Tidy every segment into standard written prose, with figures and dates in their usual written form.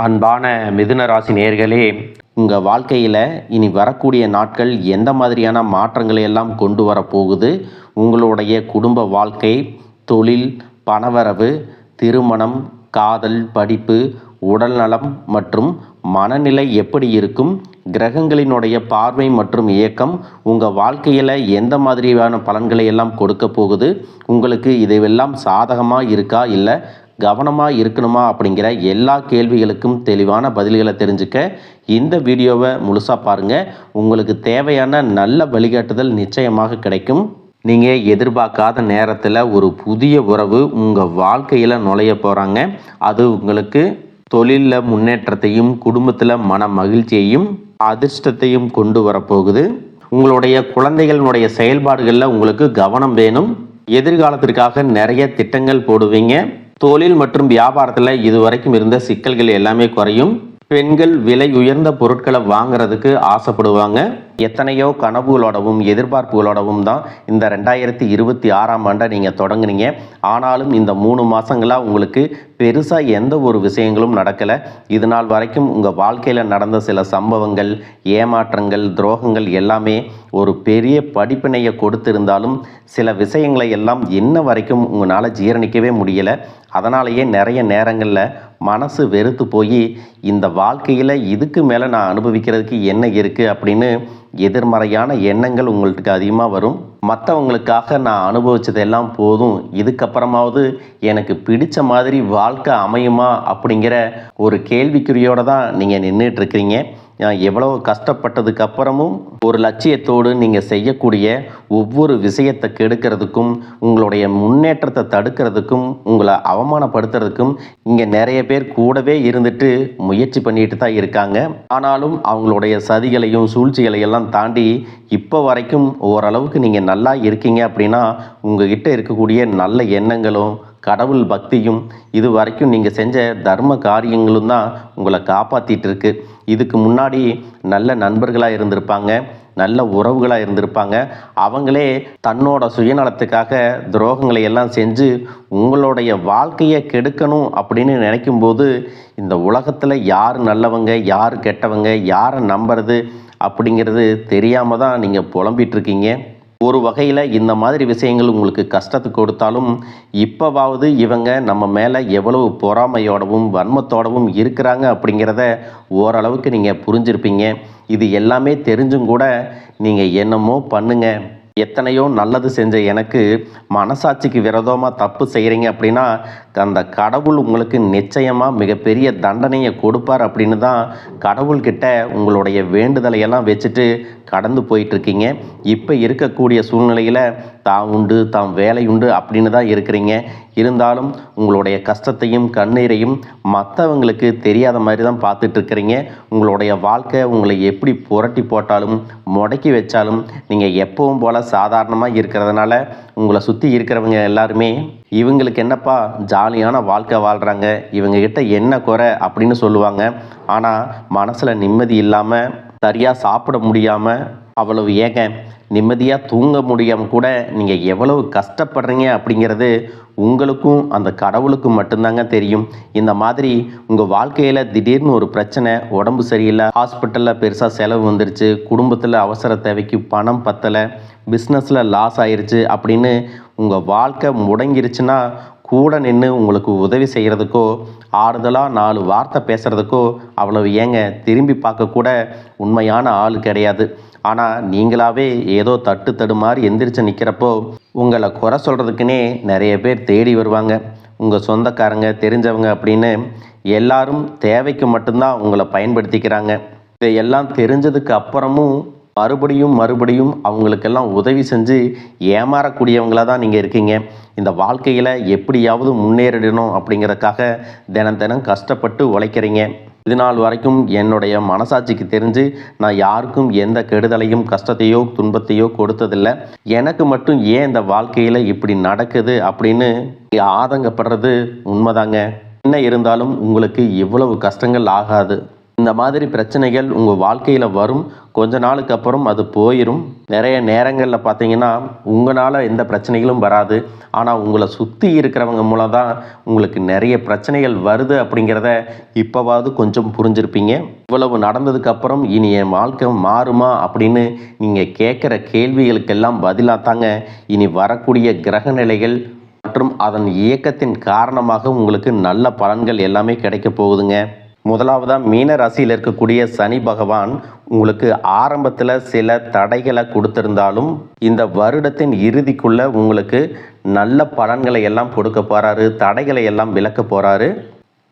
அன்பான மிதுன ராசி நேயர்களே, உங்கள் வாழ்க்கையில் இனி வரக்கூடிய நாட்கள் எந்த மாதிரியான மாற்றங்களை எல்லாம் கொண்டு வரப்போகுது, உங்களுடைய குடும்ப வாழ்க்கை, தொழில், பணவரவு, திருமணம், காதல், படிப்பு, உடல்நலம் மற்றும் மனநிலை எப்படி இருக்கும், கிரகங்களினுடைய பார்வை மற்றும் இயக்கம் உங்கள் வாழ்க்கையில் எந்த மாதிரியான பலன்களை எல்லாம் கொடுக்க போகுது, உங்களுக்கு இதுவெல்லாம் சாதகமாக இருக்கா இல்லை கவனமாக இருக்கணுமா அப்படிங்கிற எல்லா கேள்விகளுக்கும் தெளிவான பதில்களை தெரிஞ்சுக்க இந்த வீடியோவை முழுசாக பாருங்கள். உங்களுக்கு தேவையான நல்ல வழிகாட்டுதல் நிச்சயமாக கிடைக்கும். நீங்கள் எதிர்பார்க்காத நேரத்தில் ஒரு புதிய உறவு உங்கள் வாழ்க்கையில் நுழைய போகிறாங்க. அது உங்களுக்கு தொழிலில் முன்னேற்றத்தையும் குடும்பத்தில் மன மகிழ்ச்சியையும் அதிர்ஷ்டத்தையும் கொண்டு வரப்போகுது. உங்களுடைய குழந்தைகளினுடைய செயல்பாடுகளில் உங்களுக்கு கவனம் வேணும். எதிர்காலத்திற்காக நிறைய திட்டங்கள் போடுவீங்க. தொழில் மற்றும் வியாபாரத்தில் இதுவரைக்கும் இருந்த சிக்கல்கள் எல்லாமே குறையும். பெண்கள் விலை உயர்ந்த பொருட்களை வாங்குறதுக்கு ஆசைப்படுவாங்க. எத்தனையோ கனவுகளோடவும் எதிர்பார்ப்புகளோடவும் தான் இந்த 2026ஆம் ஆண்டை நீங்கள் தொடங்குனீங்க. ஆனாலும் இந்த 3 மாதங்களாக உங்களுக்கு பெருசாக எந்த ஒரு விஷயங்களும் நடக்கலை. இது நாள் வரைக்கும் உங்கள் வாழ்க்கையில் நடந்த சில சம்பவங்கள், ஏமாற்றங்கள், துரோகங்கள் எல்லாமே ஒரு பெரிய படிப்பினையை கொடுத்திருந்தாலும் சில விஷயங்களை எல்லாம் இன்ன வரைக்கும் உங்களால் ஜீரணிக்கவே முடியலை. அதனாலேயே நிறைய நேரங்களில் மனசு வெறுத்து போய் இந்த வாழ்க்கையில் இதுக்கு மேலே நான் அனுபவிக்கிறதுக்கு என்ன இருக்குது அப்படின்னு எதிர்மறையான எண்ணங்கள் உங்களுக்கு அதிகமாக வரும். மற்றவங்களுக்காக நான் அனுபவித்ததெல்லாம் போதும், இதுக்கப்புறமாவது எனக்கு பிடிச்ச மாதிரி வாழ்க்கை அமையுமா அப்படிங்கிற ஒரு கேள்விக்குறியோடு தான் நீங்கள் நின்றுட்டுருக்கிறீங்க. எவ்வளோ கஷ்டப்பட்டதுக்கு அப்புறமும் ஒரு லட்சியத்தோடு நீங்கள் செய்யக்கூடிய ஒவ்வொரு விஷயத்தை கெடுக்கிறதுக்கும், உங்களுடைய முன்னேற்றத்தை தடுக்கிறதுக்கும், உங்களை அவமானப்படுத்துறதுக்கும் இங்கே நிறைய பேர் கூடவே இருந்துட்டு முயற்சி பண்ணிட்டு தான் இருக்காங்க. ஆனாலும் அவங்களுடைய சதிகளையும் சூழ்ச்சிகளையெல்லாம் தாண்டி இப்போ வரைக்கும் ஓரளவுக்கு நீங்கள் நல்லா இருக்கீங்க அப்படின்னா உங்ககிட்ட இருக்கக்கூடிய நல்ல எண்ணங்களும் கடவுள் பக்தியும் இது வரைக்கும் நீங்கள் செஞ்ச தர்ம காரியங்களும் தான் உங்களை காப்பாற்றிட்டு இருக்கு. இதுக்கு முன்னாடி நல்ல நண்பர்களாக இருந்திருப்பாங்க, நல்ல உறவுகளாக இருந்திருப்பாங்க. அவங்களே தன்னோட சுயநலத்துக்காக துரோகங்களை எல்லாம் செஞ்சு உங்களுடைய வாழ்க்கையை கெடுக்கணும் அப்படின்னு நினைக்கும்போது இந்த உலகத்தில் யார் நல்லவங்க யார் கெட்டவங்க, யாரை நம்புறது அப்படிங்கிறது தெரியாமல் தான் நீங்கள் புலம்பிகிட்ருக்கீங்க. ஒரு வகையில் இந்த மாதிரி விஷயங்கள் உங்களுக்கு கஷ்டத்தை கொடுத்தாலும் இப்போவாவது இவங்க நம்ம மேலே எவ்வளவு பொறாமையோடவும் வன்மத்தோடவும் இருக்கிறாங்க அப்படிங்கிறத ஓரளவுக்கு நீங்கள் புரிஞ்சிருப்பீங்க. இது எல்லாமே தெரிஞ்சும் கூட நீங்கள் என்னமோ பண்ணுங்க, எத்தனையோ நல்லது செஞ்ச எனக்கு மனசாட்சிக்கு விரோதமாக தப்பு செய்கிறீங்க அப்படின்னா அந்த கடவுள் உங்களுக்கு நிச்சயமாக மிகப்பெரிய தண்டனையை கொடுப்பார் அப்படின்னு தான் கடவுள்கிட்ட உங்களுடைய வேண்டுதலையெல்லாம் வச்சுட்டு கடந்து போயிட்டுருக்கீங்க. இப்போ இருக்கக்கூடிய சூழ்நிலையில் தான் உண்டு தாம் வேலை உண்டு அப்படின்னு தான் இருக்கிறீங்க. இருந்தாலும் உங்களுடைய கஷ்டத்தையும் கண்ணீரையும் மற்றவங்களுக்கு தெரியாத மாதிரி தான் பார்த்துட்ருக்கிறீங்க. உங்களுடைய வாழ்க்கை உங்களை எப்படி புரட்டி போட்டாலும் முடக்கி வச்சாலும் நீங்கள் எப்பவும் போல் சாதாரணமாக இருக்கிறதுனால உங்களை சுற்றி இருக்கிறவங்க எல்லாருமே இவங்களுக்கு என்னப்பா ஜாலியான வாழ்க்கை வாழ்கிறாங்க, இவங்ககிட்ட என்ன குறை அப்படின்னு சொல்லுவாங்க. ஆனால் மனசில் நிம்மதி இல்லாமல், சரியாக சாப்பிட முடியாமல், அவ்வளவு ஏங்க நிம்மதியாக தூங்க முடியாமல் கூட நீங்கள் எவ்வளவு கஷ்டப்படுறீங்க அப்படிங்கிறது உங்களுக்கும் அந்த கடவுளுக்கும் மட்டும்தாங்க தெரியும். இந்த மாதிரி உங்கள் வாழ்க்கையில் திடீர்னு ஒரு பிரச்சனை, உடம்பு சரியில்லை, ஹாஸ்பிட்டலில் பெருசாக செலவு வந்துருச்சு, குடும்பத்தில் அவசர தேவைக்கு பணம் பத்தலை, பிஸ்னஸில் லாஸ் ஆயிடுச்சு அப்படின்னு உங்கள் வாழ்க்கை முடங்கிருச்சுன்னா கூட நின்று உங்களுக்கு உதவி செய்கிறதுக்கோ ஆறுதலாக 4 வார்த்தை பேசுகிறதுக்கோ அவ்வளவு ஏங்க திரும்பி பார்க்கக்கூட உண்மையான ஆள் கிடையாது. ஆனால் நீங்களாவே ஏதோ தட்டு மாதிரி எந்திரிச்சு நிற்கிறப்போ உங்களை குறை சொல்கிறதுக்குன்னே நிறைய பேர் தேடி வருவாங்க. உங்கள் சொந்தக்காரங்க தெரிஞ்சவங்க அப்படின்னு எல்லாரும் தேவைக்கு மட்டும்தான் உங்களை பயன்படுத்திக்கிறாங்க. இதையெல்லாம் தெரிஞ்சதுக்கு அப்புறமும் மறுபடியும் அவங்களுக்கெல்லாம் உதவி செஞ்சு ஏமாறக்கூடியவங்களாக தான் நீங்கள் இருக்கீங்க. இந்த வாழ்க்கையில் எப்படியாவது முன்னேறிடணும் அப்படிங்கிறதுக்காக தினம் கஷ்டப்பட்டு உழைக்கிறீங்க. இது நாள் வரைக்கும் என்னுடைய மனசாட்சிக்கு தெரிஞ்சு நான் யாருக்கும் எந்த கெடுதலையும் கஷ்டத்தையோ துன்பத்தையோ கொடுத்ததில்லை. எனக்கு மட்டும் ஏன் இந்த வாழ்க்கையில் இப்படி நடக்குது அப்படின்னு ஆதங்கப்படுறது உண்மைதாங்க. என்ன இருந்தாலும் உங்களுக்கு இவ்வளவு கஷ்டங்கள் ஆகாது. இந்த மாதிரி பிரச்சனைகள் உங்கள் வாழ்க்கையில் வரும். கொஞ்ச நாளுக்கு அப்புறம் அது போயிடும். நிறைய நேரங்களில் பார்த்தீங்கன்னா உங்களால் எந்த பிரச்சனைகளும் வராது. ஆனால் உங்களை சுற்றி இருக்கிறவங்க மூலம் தான் உங்களுக்கு நிறைய பிரச்சனைகள் வருது அப்படிங்கிறத இப்போவாவது கொஞ்சம் புரிஞ்சிருப்பீங்க. இவ்வளவு நடந்ததுக்கப்புறம் இனி என் வாழ்க்கை மாறுமா அப்படின்னு நீங்கள் கேட்குற கேள்விகளுக்கெல்லாம் பதிலாக தாங்க இனி வரக்கூடிய கிரக நிலைகள் மற்றும் அதன் இயக்கத்தின் காரணமாக உங்களுக்கு நல்ல பலன்கள் எல்லாமே கிடைக்க போகுதுங்க. முதலாவதாக மீன ராசியில் இருக்கக்கூடிய சனி பகவான் உங்களுக்கு ஆரம்பத்தில் சில தடைகளை கொடுத்திருந்தாலும் இந்த வருடத்தின் இறுதிக்குள்ள உங்களுக்கு நல்ல பலன்களை எல்லாம் கொடுக்க போகிறாரு. தடைகளை எல்லாம் விலக்க போகிறாரு.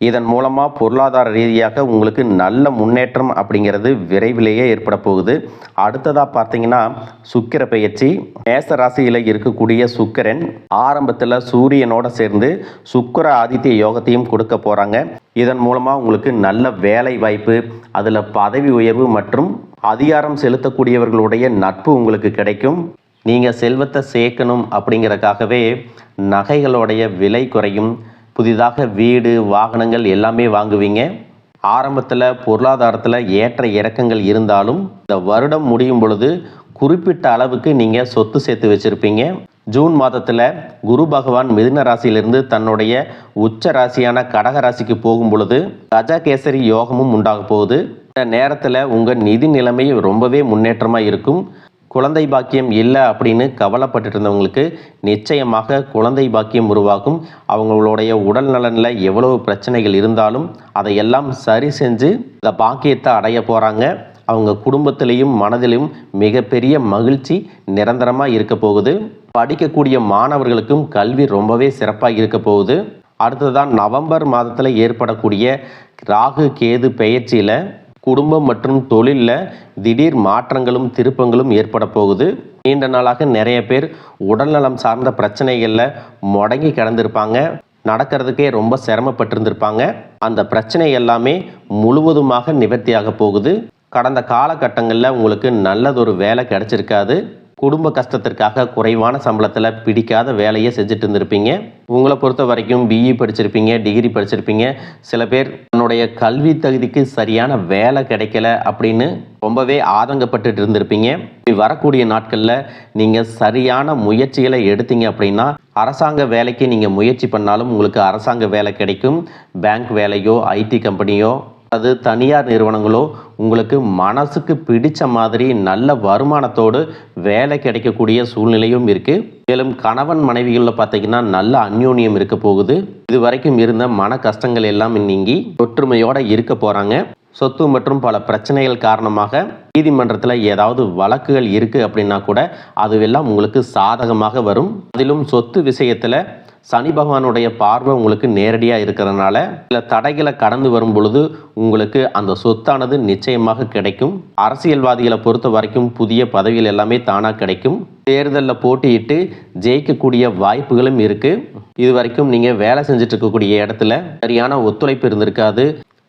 இதன் மூலமாக பொருளாதார ரீதியாக உங்களுக்கு நல்ல முன்னேற்றம் அப்படிங்கிறது விரைவிலேயே ஏற்பட போகுது. அடுத்ததாக பார்த்தீங்கன்னா சுக்கிர பெயர்ச்சி. மேச ராசியில் இருக்கக்கூடிய சுக்கிரன் ஆரம்பத்தில் சூரியனோட சேர்ந்து சுக்கிர ஆதித்ய யோகத்தையும் கொடுக்க போகிறாங்க. இதன் மூலமாக உங்களுக்கு நல்ல வேலை வாய்ப்பு, அதில் பதவி உயர்வு மற்றும் அதிகாரம் செலுத்தக்கூடியவர்களுடைய நட்பு உங்களுக்கு கிடைக்கும். நீங்கள் செல்வத்தை சேர்க்கணும் அப்படிங்கிறதுக்காகவே நகைகளுடைய விலை குறையும். புதிதாக வீடு, வாகனங்கள் எல்லாமே வாங்குவீங்க. ஆரம்பத்தில் பொருளாதாரத்தில் ஏற்ற இறக்கங்கள் இருந்தாலும் இந்த வருடம் முடியும் பொழுது குறிப்பிட்ட அளவுக்கு நீங்கள் சொத்து சேர்த்து வச்சுருப்பீங்க. ஜூன் மாதத்தில் குரு பகவான் மிதுன ராசியிலிருந்து தன்னுடைய உச்ச ராசியான கடக ராசிக்கு போகும் பொழுது கஜகேசரி யோகமும் உண்டாக போகுது. இந்த நேரத்தில் உங்கள் நிதி நிலைமை ரொம்பவே முன்னேற்றமாக இருக்கும். குழந்தை பாக்கியம் இல்லை அப்படின்னு கவலைப்பட்டு இருந்தவங்களுக்கு நிச்சயமாக குழந்தை பாக்கியம் உருவாகும். அவங்களுடைய உடல் நலனில் எவ்வளவு பிரச்சனைகள் இருந்தாலும் அதையெல்லாம் சரி செஞ்சு இந்த பாக்கியத்தை அடைய போகிறாங்க. அவங்க குடும்பத்திலையும் மனதிலும் மிகப்பெரிய மகிழ்ச்சி நிரந்தரமாக இருக்க போகுது. படிக்கக்கூடிய மாணவர்களுக்கும் கல்வி ரொம்பவே சிறப்பாக இருக்க போகுது. அடுத்ததான் நவம்பர் மாதத்தில் ஏற்படக்கூடிய ராகு கேது பெயர்ச்சியில் குடும்பம் மற்றும் தொழிலில் திடீர் மாற்றங்களும் திருப்பங்களும் ஏற்பட போகுது. நீண்ட நாளாக நிறைய பேர் உடல்நலம் சார்ந்த பிரச்சனைகளில் முடங்கி கிடந்திருப்பாங்க. நடக்கிறதுக்கே ரொம்ப சிரமப்பட்டிருந்திருப்பாங்க. அந்த பிரச்சனை எல்லாமே முழுவதுமாக நிவர்த்தியாக போகுது. கடந்த காலகட்டங்களில் உங்களுக்கு நல்லதொரு வேலை கிடைச்சிருக்காது. குடும்ப கஷ்டத்திற்காக குறைவான சம்பளத்தில் பிடிக்காத வேலையை செஞ்சுட்டு இருந்திருப்பீங்க. உங்களை பொறுத்த வரைக்கும் பிஇ படிச்சிருப்பீங்க, டிகிரி படிச்சிருப்பீங்க. சில பேர் தன்னுடைய கல்வி தகுதிக்கு சரியான வேலை கிடைக்கல அப்படின்னு ரொம்பவே ஆதங்கப்பட்டு இருந்திருப்பீங்க. வரக்கூடிய நாட்களில் நீங்கள் சரியான முயற்சிகளை எடுத்தீங்க அப்படின்னா அரசாங்க வேலைக்கு நீங்கள் முயற்சி பண்ணாலும் உங்களுக்கு அரசாங்க வேலை கிடைக்கும். பேங்க் வேலையோ, ஐடி கம்பெனியோ, அது தனியார் நிறுவனங்களோ உங்களுக்கு மனசுக்கு பிடிச்ச மாதிரி நல்ல வருமானத்தோடு வேலை கிடைக்கக்கூடிய சூழ்நிலையும் இருக்குது. மேலும் கணவன் மனைவிகளில் பார்த்தீங்கன்னா நல்ல அந்யோன்யம் இருக்க போகுது. இது வரைக்கும் இருந்த மன கஷ்டங்கள் எல்லாம் நீங்கி ஒற்றுமையோடு இருக்க போகிறாங்க. சொத்து மற்றும் பல பிரச்சனைகள் காரணமாக நீதிமன்றத்தில் ஏதாவது வழக்குகள் இருக்குது அப்படின்னா கூட அதுவெல்லாம் உங்களுக்கு சாதகமாக வரும். அதிலும் சொத்து விஷயத்தில் சனி பகவானுடைய பார்வை உங்களுக்கு நேரடியாக இருக்கிறதுனால சில தடைகளை கடந்து வரும் பொழுது உங்களுக்கு அந்த சொத்தானது நிச்சயமாக கிடைக்கும். அரசியல்வாதிகளை பொறுத்த வரைக்கும் புதிய பதவிகள் எல்லாமே தானாக கிடைக்கும். தேர்தலில் போட்டியிட்டு ஜெயிக்கக்கூடிய வாய்ப்புகளும் இருக்குது. இது வரைக்கும் நீங்கள் வேலை செஞ்சுட்டு இருக்கக்கூடிய இடத்துல சரியான ஒத்துழைப்பு இருந்திருக்காது.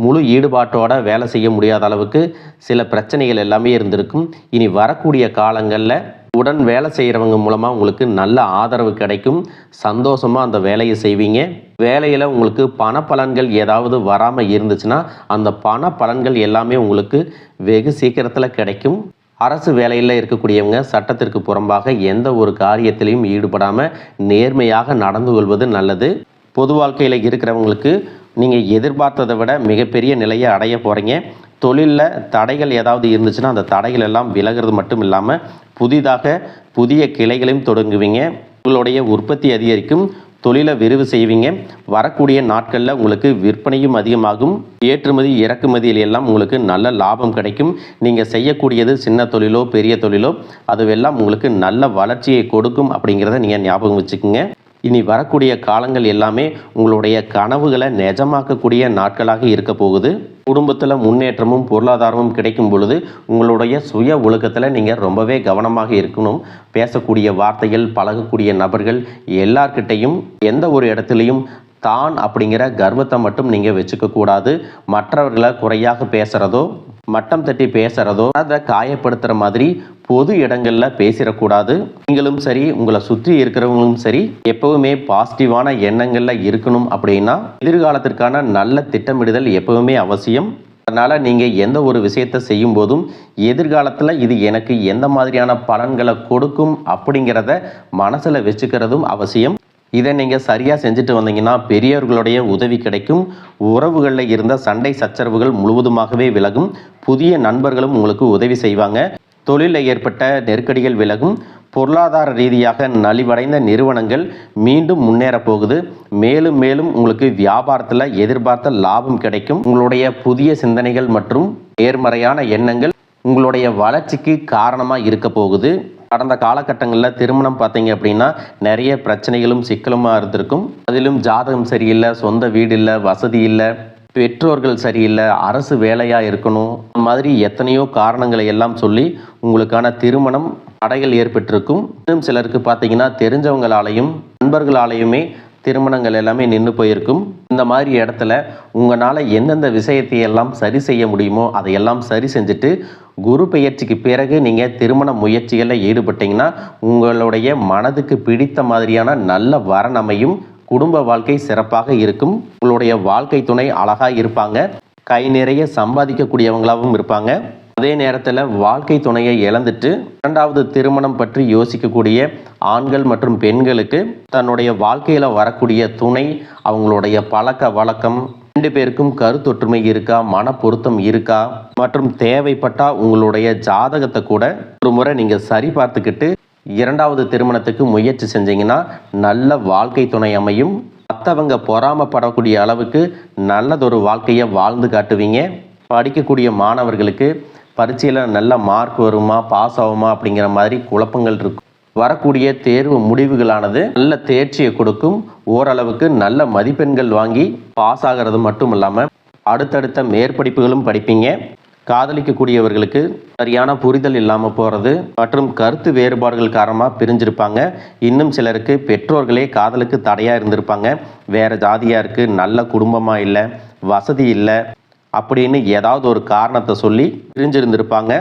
முழு ஈடுபாட்டோட வேலை செய்ய முடியாத அளவுக்கு சில பிரச்சனைகள் எல்லாமே இருந்திருக்கும். இனி வரக்கூடிய காலங்களில் உடன் வேலை செய்கிறவங்க மூலமாக உங்களுக்கு நல்ல ஆதரவு கிடைக்கும். சந்தோஷமாக அந்த வேலையை செய்வீங்க. வேலையில் உங்களுக்கு பண பலன்கள் ஏதாவது வராமல் இருந்துச்சுன்னா அந்த பண பலன்கள் எல்லாமே உங்களுக்கு வெகு சீக்கிரத்தில் கிடைக்கும். அரசு வேலையில் இருக்கக்கூடியவங்க சட்டத்திற்கு புறம்பாக எந்த ஒரு காரியத்திலையும் ஈடுபடாமல் நேர்மையாக நடந்து கொள்வது நல்லது. பொது வாழ்க்கையில் இருக்கிறவங்களுக்கு நீங்கள் எதிர்பார்த்ததை விட மிகப்பெரிய நிலையை அடைய போகிறீங்க. தொழிலில் தடைகள் ஏதாவது இருந்துச்சுன்னா அந்த தடைகள் எல்லாம் விலகிறது மட்டும் இல்லாமல் புதிய கிளைகளையும் தொடங்குவீங்க. உங்களுடைய உற்பத்தி அதிகரிக்கும். தொழிலை விரிவு செய்வீங்க. வரக்கூடிய நாட்களில் உங்களுக்கு விற்பனையும் அதிகமாகும். ஏற்றுமதி இறக்குமதியில் எல்லாம் உங்களுக்கு நல்ல லாபம் கிடைக்கும். நீங்கள் செய்யக்கூடியது சின்ன தொழிலோ பெரிய தொழிலோ அதுவெல்லாம் உங்களுக்கு நல்ல வளர்ச்சியை கொடுக்கும் அப்படிங்கிறத நீங்கள் ஞாபகம் வச்சுக்கோங்க. இனி வரக்கூடிய காலங்கள் எல்லாமே உங்களுடைய கனவுகளை நிஜமாக்கக்கூடிய நாட்களாக இருக்க போகுது. குடும்பத்தில் முன்னேற்றமும் பொருளாதாரமும் கிடைக்கும் பொழுது உங்களுடைய சுய ஒழுக்கத்தில் நீங்கள் ரொம்பவே கவனமாக இருக்கணும். பேசக்கூடிய வார்த்தைகள், பழகக்கூடிய நபர்கள் எல்லார்கிட்டையும் எந்த ஒரு இடத்துலையும் தான் அப்படிங்கிற கர்வத்தை மட்டும் நீங்கள் வச்சுக்கக்கூடாது. மற்றவர்களை குறையாக பேசுகிறதோ, மட்டம் தட்டி பேசுகிறதோ, அதை காயப்படுத்துகிற மாதிரி பொது இடங்களில் பேசிடக்கூடாது. நீங்களும் சரி, உங்களை சுற்றி இருக்கிறவங்களும் சரி, எப்பவுமே பாசிட்டிவான எண்ணங்களில் இருக்கணும். அப்படின்னா எதிர்காலத்திற்கான நல்ல திட்டமிடுதல் எப்பவுமே அவசியம். அதனால் நீங்கள் எந்த ஒரு விஷயத்தை செய்யும் போதும் எதிர்காலத்தில் இது எனக்கு எந்த மாதிரியான பலன்களை கொடுக்கும் அப்படிங்கிறத மனசில் வச்சுக்கிறதும் அவசியம். இதை நீங்கள் சரியாக செஞ்சுட்டு வந்தீங்கன்னா பெரியவர்களுடைய உதவி கிடைக்கும். உறவுகளில் இருந்த சண்டை சச்சரவுகள் முழுவதுமாகவே விலகும். புதிய நண்பர்களும் உங்களுக்கு உதவி செய்வாங்க. தொழிலில் ஏற்பட்ட நெருக்கடிகள் விலகும். பொருளாதார ரீதியாக நலிவடைந்த நிறுவனங்கள் மீண்டும் முன்னேற போகுது. மேலும் மேலும் உங்களுக்கு வியாபாரத்தில் எதிர்பார்த்த லாபம் கிடைக்கும். உங்களுடைய புதிய சிந்தனைகள் மற்றும் நேர்மறையான எண்ணங்கள் உங்களுடைய வளர்ச்சிக்கு காரணமாக இருக்க போகுது. கடந்த காலகட்டங்களில் திருமணம் பார்த்தீங்க அப்படின்னா நிறைய பிரச்சனைகளும் சிக்கலுமாக இருந்திருக்கும். அதிலும் ஜாதகம் சரியில்லை, சொந்த வீடு இல்லை, வசதி இல்லை, பெற்றோர்கள் சரியில்லை, அரசு வேலையாக இருக்கணும், இந்த மாதிரி எத்தனையோ காரணங்களை எல்லாம் சொல்லி உங்களுக்கான திருமணம் தடைகள் ஏற்பட்டிருக்கும். இன்னும் சிலருக்கு பார்த்தீங்கன்னா தெரிஞ்சவங்களாலையும் நண்பர்களாலையுமே திருமணங்கள் எல்லாமே நின்று போயிருக்கும். இந்த மாதிரி இடத்துல உங்களால் எந்தெந்த விஷயத்தை எல்லாம் சரி செய்ய முடியுமோ அதையெல்லாம் சரி செஞ்சுட்டு குரு பெயர்ச்சிக்கு பிறகு நீங்கள் திருமண முயற்சிகளில் ஈடுபட்டீங்கன்னா உங்களுடைய மனதுக்கு பிடித்த மாதிரியான நல்ல வரன் அமையும். குடும்ப வாழ்க்கை சிறப்பாக இருக்கும். உங்களுடைய வாழ்க்கை துணை அழகாக இருப்பாங்க. கை நிறைய சம்பாதிக்கக்கூடியவங்களாகவும் இருப்பாங்க. அதே நேரத்தில் வாழ்க்கை துணையை இழந்துட்டு இரண்டாவது திருமணம் பற்றி யோசிக்கக்கூடிய ஆண்கள் மற்றும் பெண்களுக்கு தன்னுடைய வாழ்க்கையில் வரக்கூடிய துணை, அவங்களுடைய பழக்க வழக்கம், 2 பேருக்கும் கருத்தொற்றுமை இருக்கா, மன பொருத்தம் இருக்கா மற்றும் தேவைப்பட்டால் உங்களுடைய ஜாதகத்தை கூட ஒரு முறை நீங்கள் சரி பார்த்துக்கிட்டு இரண்டாவது திருமணத்துக்கு முயற்சி செஞ்சீங்கன்னா நல்ல வாழ்க்கை துணை அமையும். மற்றவங்க பொறாமப்படக்கூடிய அளவுக்கு நல்லதொரு வாழ்க்கையை வாழ்ந்து காட்டுவீங்க. படிக்கக்கூடிய மாணவர்களுக்கு பரீட்சையில் நல்ல மார்க் வருமா, பாஸ் ஆகுமா அப்படிங்கிற மாதிரி குழப்பங்கள் இருக்கும். வரக்கூடிய தேர்வு முடிவுகளானது நல்ல தேர்ச்சியை கொடுக்கும். ஓரளவுக்கு நல்ல மதிப்பெண்கள் வாங்கி பாஸ் ஆகிறது மட்டும் இல்லாமல் அடுத்தடுத்த மேற்படிப்புகளும் படிப்பீங்க. காதலிக்கக்கூடியவர்களுக்கு சரியான புரிதல் இல்லாமல் போகிறது மற்றும் கருத்து வேறுபாடுகள் காரணமாக பிரிஞ்சிருப்பாங்க. இன்னும் சிலருக்கு பெற்றோர்களே காதலுக்கு தடையாக இருந்திருப்பாங்க. வேறு ஜாதியாக இருக்குது, நல்ல குடும்பமாக இல்லை, வசதி இல்லை அப்படின்னு ஏதாவது ஒரு காரணத்தை சொல்லி பிரிஞ்சிருந்திருப்பாங்க.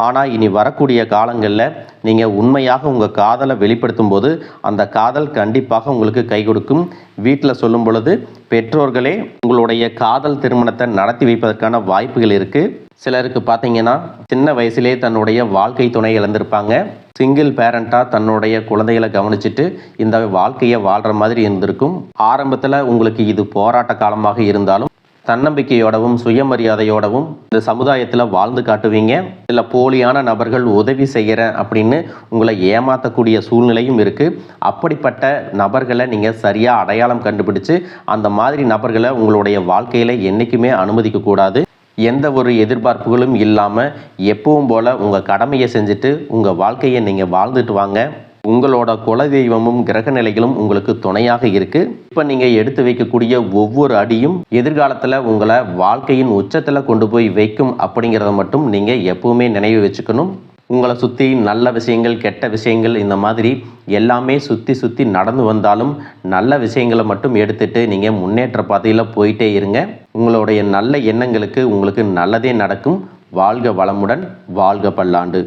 ஆனால் இனி வரக்கூடிய காலங்களில் நீங்கள் உண்மையாக உங்கள் காதலை வெளிப்படுத்தும் போது அந்த காதல் கண்டிப்பாக உங்களுக்கு கை கொடுக்கும். வீட்டில் சொல்லும் பொழுது பெற்றோர்களே உங்களுடைய காதல் திருமணத்தை நடத்தி வைப்பதற்கான வாய்ப்புகள் இருக்குது. சிலருக்கு பார்த்தீங்கன்னா சின்ன வயசுலேயே தன்னுடைய வாழ்க்கை துணை இழந்திருப்பாங்க. சிங்கிள் பேரண்ட்டாக தன்னுடைய குழந்தைகளை கவனிச்சுட்டு இந்த வாழ்க்கையை வாழ்கிற மாதிரி இருந்திருக்கும். ஆரம்பத்தில் உங்களுக்கு இது போராட்ட காலமாக இருந்தாலும் தன்னம்பிக்கையோடவும் சுயமரியாதையோடவும் இந்த சமுதாயத்தில் வாழ்ந்து காட்டுவீங்க. இதில் போலியான நபர்கள் உதவி செய்கிறேன் அப்படின்னு உங்களை ஏமாற்றக்கூடிய சூழ்நிலையும் இருக்குது. அப்படிப்பட்ட நபர்களை நீங்கள் சரியாக அடையாளம் கண்டுபிடிச்சு அந்த மாதிரி நபர்களை உங்களுடைய வாழ்க்கையில் என்றைக்குமே அனுமதிக்கக்கூடாது. எந்த ஒரு எதிர்பார்ப்புகளும் இல்லாமல் எப்பவும் போல் உங்கள் கடமையை செஞ்சுட்டு உங்கள் வாழ்க்கையை நீங்கள் வாழ்ந்துட்டு வாங்க. உங்களோட குலதெய்வமும் கிரக நிலைகளும் உங்களுக்கு துணையாக இருக்குது. இப்போ நீங்கள் எடுத்து வைக்கக்கூடிய ஒவ்வொரு அடியும் எதிர்காலத்தில் உங்களை வாழ்க்கையின் உச்சத்தில் கொண்டு போய் வைக்கும் அப்படிங்கிறத மட்டும் நீங்கள் எப்பவுமே நினைவு வச்சுக்கணும். உங்களை சுற்றி நல்ல விஷயங்கள், கெட்ட விஷயங்கள், இந்த மாதிரி எல்லாமே சுற்றி நடந்து வந்தாலும் நல்ல விஷயங்களை மட்டும் எடுத்துகிட்டு நீங்கள் முன்னேற்ற பாதையில் போயிட்டே இருங்க. உங்களுடைய நல்ல எண்ணங்களுக்கு உங்களுக்கு நல்லதே நடக்கும். வாழ்க வளமுடன், வாழ்க பல்லாண்டு.